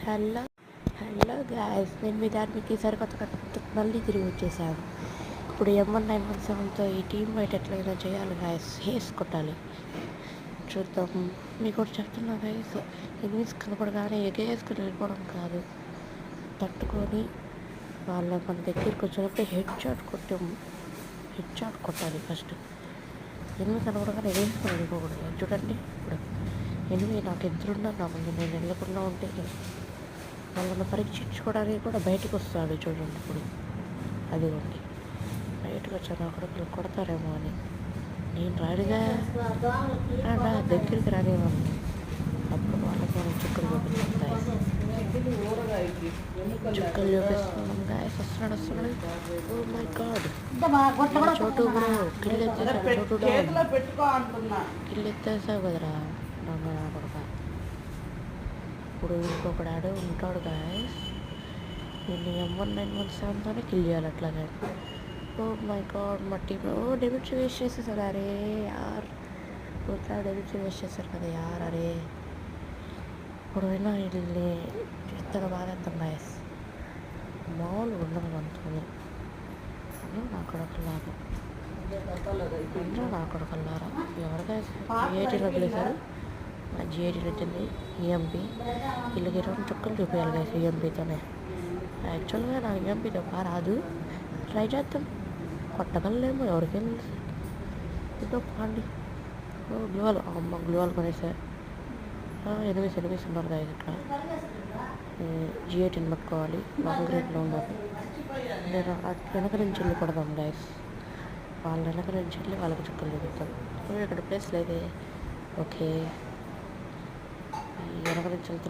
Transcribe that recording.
Hello hello guys, నేను మీ దానికి ఈసారి కొత్త మళ్ళీ తిరిగి వచ్చేసాను. ఇప్పుడు M1917తో ఈ టీం బయట ఎట్లయినా చేయాలి గాయస్, హేస్ కొట్టాలి. చూద్దాం. మీకు కూడా చెప్తున్నా గాయస్, ఎనిమిస్ కనపడగానే ఎగేసుకుని వెళ్ళిపోవడం కాదు, తట్టుకొని వాళ్ళ మన దగ్గరికి వచ్చినప్పుడు హెడ్ షాట్ కొట్టాలి ఫస్ట్. ఎనిమిది కనపడగానే ఎగేసుకొని వెళ్ళిపోకూడదు. చూడండి, ఇప్పుడు ఎనిమిది నాకు ఎదురున్నా నా ముందు నేను వెళ్ళకుండా ఉంటే వాళ్ళని పరీక్షించుకోవడానికి కూడా బయటకు వస్తాడు. చూడండి ఇప్పుడు అదిగోండి, బయటకు వచ్చాను. అక్కడ కొడతారేమో అని నేను రాడుగా నా దగ్గరికి రానివ్వండి. అప్పుడు వాళ్ళకి మనం చుక్కలు చూపిస్తాం. చుక్కలు చూపిస్తున్నాం గాయస్. వస్తున్నాడు. ఓ మై గాడ్, చోటు బ్రో కిల్ ఎత్తేసావు కదరా నా కొడుక. ఇప్పుడు ఇంకొకడు ఆడు ఉంటాడు గాయస్, నేను M1917తోనే కిల్ చేయాలి అట్లాగే. ఓ మై గాడ్, మా టీమ్ డెబిట్స్ వేస్ట్ చేసేసారు. అరే యార్, ఇట్లా డెబిట్స్ వేస్ట్ చేశారు కదా యార్. అరే ఇప్పుడైనా వీళ్ళని ఎత్తగా బాధేద్దాం గాయస్. మామూలు ఉండదు మనతో. నా కొడుకులాగా నా కొడుకులారా ఎవరిగా G18 వదిలేశారు. G18 వచ్చింది EMP. వీళ్ళకి 2 చుక్కలు చూపించాలి గైస్ EMPతోనే. యాక్చువల్గా నాకు EMPతో బాగా రాదు, ట్రై చేద్దాం. కొట్టగలలేమో, ఎవరికేం తెలుసు. ఇదో పాండి గ్లూవాల్, అమ్మ గ్లూవాల్ కొనేసా. ఎనిమిస్ ఉన్నారు గాయస్. ఇక్కడ G18 పట్టుకోవాలి. లాంగ్ రేట్లో ఉన్నారు. నేను వెనక నుంచి వెళ్ళి కొడదాం గాయస్. వాళ్ళ వెనక నుంచి వెళ్ళి వాళ్ళకి చుక్కలు చూపిస్తాం. ఇక్కడ ప్లేస్ లేదే. ఓకే, వెనక నుంచి వెళ్తున్నా.